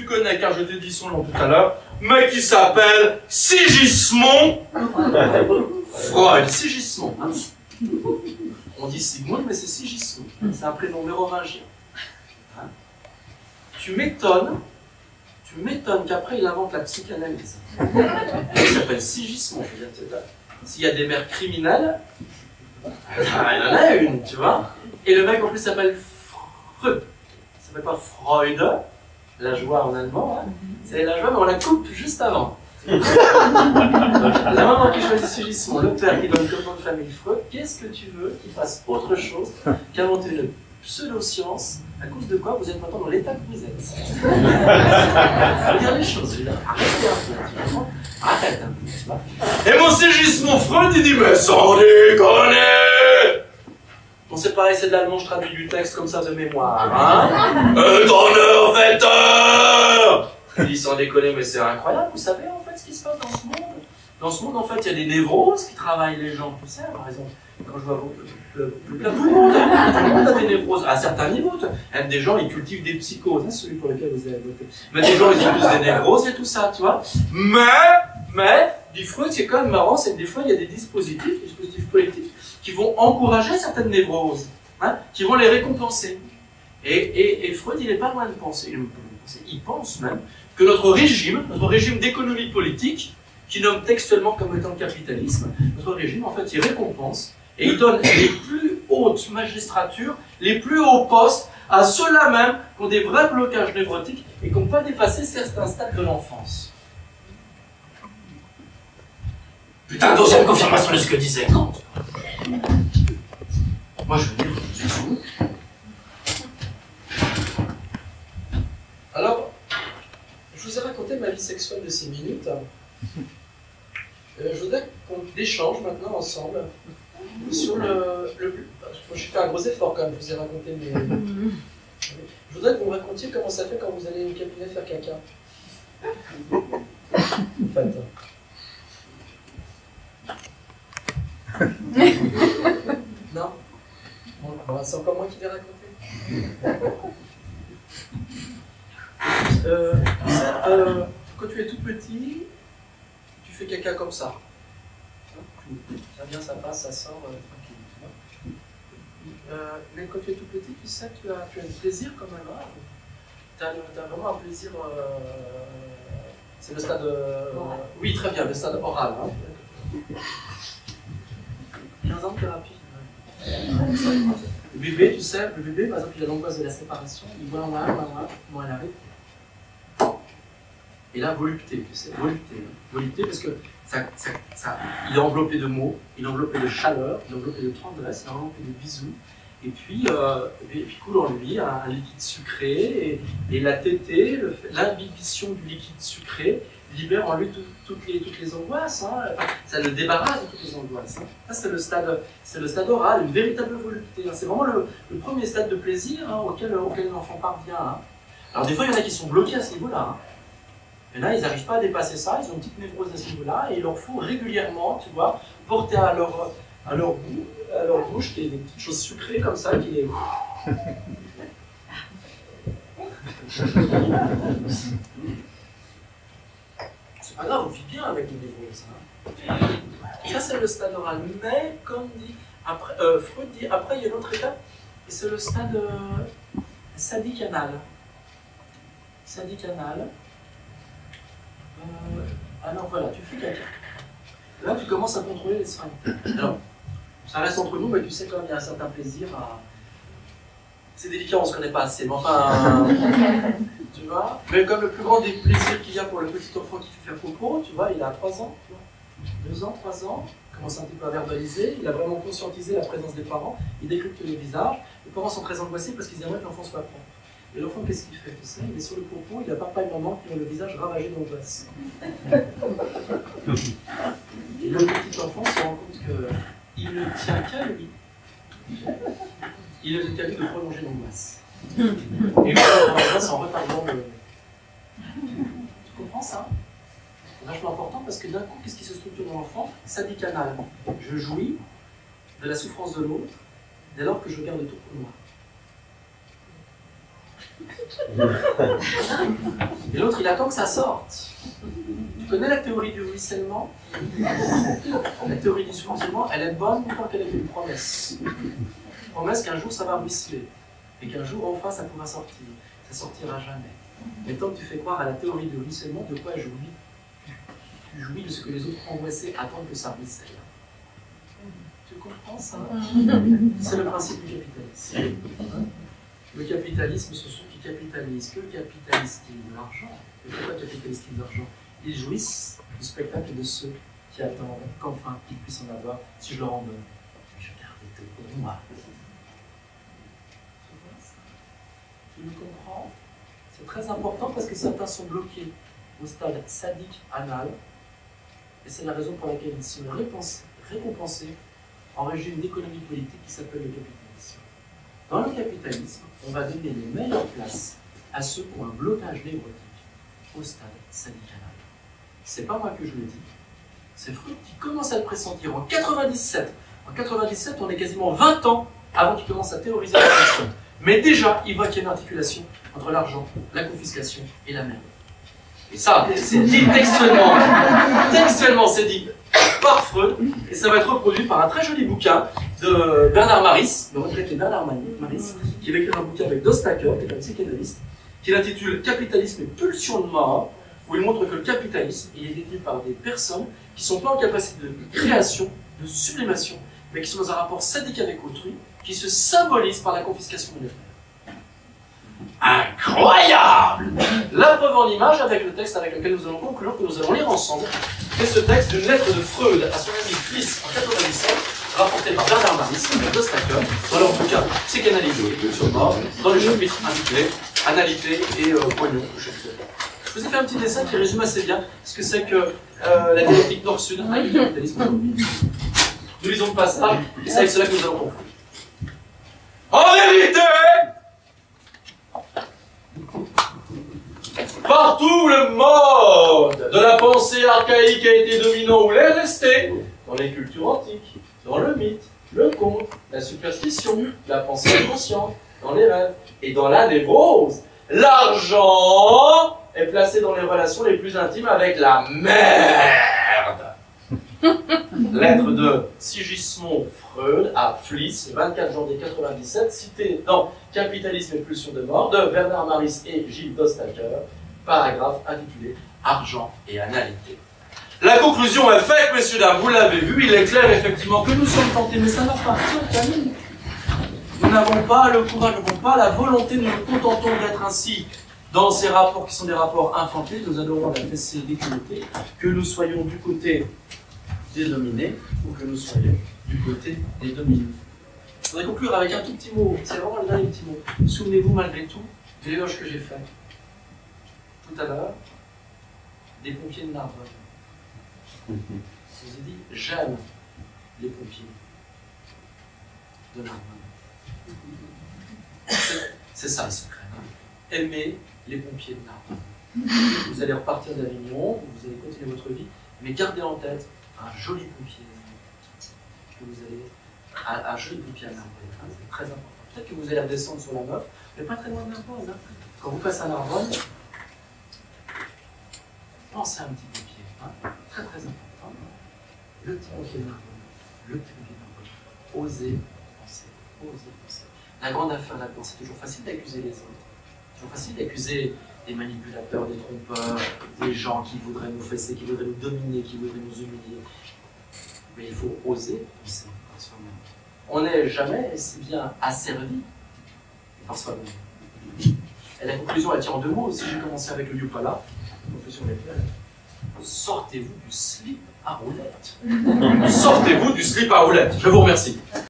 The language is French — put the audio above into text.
tu connais, car je t'ai dit son nom tout à l'heure, mais qui s'appelle Sigismond Freud. Sigismond. Hein. On dit Sigmund, mais c'est Sigismond. C'est un prénom mérovingien. Hein. Tu m'étonnes qu'après il invente la psychanalyse. Il s'appelle Sigismond. S'il y a des mères criminelles, il en a une, tu vois. Et le mec en plus s'appelle Freud. Il s'appelle pas Freud, la joie en allemand. Hein. C'est la joie, mais on la coupe juste avant. La maman qui choisit Sigismond, le père qui donne comme nom de famille Freud, qu'est-ce que tu veux qu'il fasse autre chose qu'inventer une pseudo-science à cause de quoi vous êtes maintenant dans l'état que vous êtes? Faut dire les choses, arrêtez un peu, arrête un peu, tu vois. Et mon Sigismond Freud, il dit, mais sans déconner! Bon, c'est pareil, c'est de l'allemand, je traduis du texte comme ça de mémoire, hein. Donner Wetter! Il dit, sans déconner, mais c'est incroyable, vous savez en fait ce qui se passe dans ce monde? Dans ce monde, en fait, il y a des névroses qui travaillent les gens, tu sais, par exemple, quand je vois tout le monde a des névroses, à certains niveaux. Des gens, ils cultivent des psychoses, hein, celui pour lequel vous avez voté. Mais des gens, ils ont tous des névroses et tout ça, tu vois. Mais, dit Freud, c'est quand même marrant, c'est que des fois, il y a des dispositifs politiques, qui vont encourager certaines névroses, hein, qui vont les récompenser. Et Freud, il n'est pas loin de penser, il pense même que notre régime d'économie politique, qui nomme textuellement comme étant le capitalisme, notre régime, en fait, il récompense et il donne les plus hautes magistratures, les plus hauts postes à ceux-là même qui ont des vrais blocages névrotiques et qui n'ont pas dépassé certains stades de l'enfance. Putain, deuxième confirmation de ce que disait Kant. Moi, je veux dire, alors, je vous ai raconté ma vie sexuelle de 6 minutes. Je voudrais qu'on échange maintenant ensemble sur j'ai fait un gros effort quand même, je vous ai raconté mes... Je voudrais que vous me racontiez comment ça fait quand vous allez au cabinet faire caca. En fait. Non? Bon, c'est encore moi qui l'ai raconté. Quand tu es tout petit, tu fais caca comme ça. Ça vient, ça passe, ça sort, tranquille. Mais quand tu es tout petit, tu sais que tu as un plaisir quand même. Hein. Tu as vraiment un plaisir. C'est le stade. Oui, très bien, le stade oral. Hein. 15 ans de thérapie. Le bébé, tu sais, le bébé, par exemple, il a l'angoisse de la séparation. Il voit comment elle arrive. Et là, volupté, tu sais, volupté parce que il est enveloppé de mots, il est enveloppé de chaleur, il est enveloppé de tendresse, il est enveloppé de bisous, et puis coule en lui un liquide sucré, et la tétée, l'imbibition du liquide sucré, libère en lui toutes les angoisses, hein. Enfin, ça le débarrasse de toutes les angoisses. Hein. Ça, c'est le stade oral, une véritable volupté. Hein. C'est vraiment le premier stade de plaisir hein, auquel l'enfant parvient. Hein. Alors des fois, il y en a qui sont bloqués à ce niveau-là. Hein. Et là, ils n'arrivent pas à dépasser ça, ils ont une petite névrose à ce niveau-là, et il leur faut régulièrement, tu vois, porter à leur bouche des petites choses sucrées comme ça, qui les... C'est pas grave, on vit bien avec les névroses. Hein. Ça, c'est le stade oral. Mais, comme dit, après, Freud dit, après, il y a une autre étape, et c'est le stade sadique-anal. Sadique-anal. Alors voilà, tu fais caca. Là, tu commences à contrôler les sphincters. Alors, ça reste entre nous, mais tu sais quand même, il y a un certain plaisir à... C'est délicat, on ne se connaît pas assez, mais enfin... tu vois. Mais comme le plus grand des plaisirs qu'il y a pour le petit enfant qui fait popo, tu vois, il a 3 ans, tu vois. 2 ans, 3 ans, il commence un petit peu à verbaliser, il a vraiment conscientisé la présence des parents, il décrypte le visage. Les parents sont très angoissés parce qu'ils aimeraient que l'enfant soit propre. Et l'enfant, qu'est-ce qu'il fait? Tu sais, il est sur le popo, il a papa et maman qui ont le visage ravagé d'angoisse. Et le petit enfant se rend compte qu'il ne tient qu'à lui. Il ne tient qu'à lui de prolonger l'angoisse. Et l'angoisse en retardant le... Tu comprends ça? C'est vachement important parce que d'un coup, qu'est-ce qui se structure dans l'enfant? Sadique-anal. Je jouis de la souffrance de l'autre dès lors que je garde tout pour moi. Et l'autre, il attend que ça sorte. Tu connais la théorie du ruissellement? La théorie du ruissellement, elle est bonne tant qu'elle est une promesse. Une promesse qu'un jour, ça va ruisseler. Et qu'un jour, enfin, ça pourra sortir. Ça sortira jamais. Mais tant que tu fais croire à la théorie du ruissellement, de quoi jouis? Tu jouis de ce que les autres angoissés attendent que ça ruisselle. Tu comprends ça? C'est le principe du capitalisme. Le capitalisme, ce sont qui capitalisent. Que capitalisent-ils? De l'argent. Et pourquoi capitalisent-ils de l'argent? Ils jouissent du spectacle de ceux qui attendent qu'enfin ils puissent en avoir. Si je leur en donne, je garde tout pour moi. Tu me comprends? C'est très important parce que certains sont bloqués au stade sadique anal. Et c'est la raison pour laquelle ils sont récompensés en régime d'économie politique qui s'appelle le capitalisme. Dans le capitalisme, on va donner les meilleures places à ceux qui ont un blocage névrotique au stade sadique anal. C'est pas moi que je le dis, c'est Freud qui commence à le pressentir en 97. En 97, on est quasiment 20 ans avant qu'il commence à théoriser la question. Mais déjà, il voit qu'il y a une articulation entre l'argent, la confiscation et la merde. Et ça, c'est dit textuellement. Textuellement, c'est dit par Freud, et ça va être reproduit par un très joli bouquin de Bernard Maris, le retraité Bernard Maris, qui va écrire un bouquin avec Dostaker, qui est un psychanalyste, qui l'intitule Capitalisme et pulsion de mort, où il montre que le capitalisme il est détenu par des personnes qui ne sont pas en capacité de création, de sublimation, mais qui sont dans un rapport sadique avec autrui, qui se symbolisent par la confiscation monétaire. Incroyable! La preuve en image avec le texte avec lequel nous allons conclure, que nous allons lire ensemble, c'est ce texte d'une lettre de Freud à son ami Fliss en 97, rapporté par Bernard Maris et Dostaker, dans leur bouquin Psychanalyse et pulsion de mort, dans le chapitre intitulé Analité et Pognon. Je vous ai fait un petit dessin qui résume assez bien ce que c'est que la dialectique nord-sud avec le capitalisme aujourd'hui. Nous lisons le passage, et c'est avec cela que nous allons conclure. En vérité, partout le mode de la pensée archaïque a été dominant ou l'est resté, dans les cultures antiques, dans le mythe, le conte, la superstition, la pensée inconsciente, dans les rêves et dans la névrose. L'argent est placé dans les relations les plus intimes avec la merde. Lettre de Sigismond Freud à Fliss, 24 janvier 97, citée dans Capitalisme et pulsion de mort de Bernard Maris et Gilles Dostaker, paragraphe intitulé Argent et analité. La conclusion est faite, messieurs, dames, vous l'avez vu, il est clair effectivement que nous sommes tentés, mais ça va partir, Camille. Nous n'avons pas le courage, nous n'avons pas la volonté, nous nous contentons d'être ainsi dans ces rapports qui sont des rapports infantiles, nous adorons la fessée déculottée, que nous soyons du côté des dominés ou que nous soyons du côté des dominés. Je voudrais conclure avec un tout petit mot, c'est vraiment le dernier petit mot. Souvenez-vous malgré tout de l'éloge que j'ai fait tout à l'heure des pompiers de Narbonne. Je vous ai dit, j'aime les pompiers de Narbonne. C'est ça le secret. Aimez les pompiers de Narbonne. Vous allez repartir d'Avignon, vous allez continuer votre vie, mais gardez en tête un joli pompier que vous allez un joli pompier à Narbonne. C'est très important. Peut-être que vous allez redescendre sur la Meuf, mais pas très loin de Narbonne. Quand vous passez à Narbonne, pensez à un petit pompier. Très très important. Le petit pompier de Narbonne. Le petit pompier de Narbonne. Osez penser. Osez penser. La grande affaire là-dedans, c'est toujours facile d'accuser les autres. C'est toujours facile d'accuser des manipulateurs, des trompeurs, des gens qui voudraient nous fesser, qui voudraient nous dominer, qui voudraient nous humilier. Mais il faut oser penser par soi-même. On n'est jamais si bien asservi par soi-même. Et la conclusion, elle tient en deux mots. Si j'ai commencé avec le Yupala, la conclusion est claire. Sortez-vous du slip à roulettes. Sortez-vous du slip à roulettes. Je vous remercie.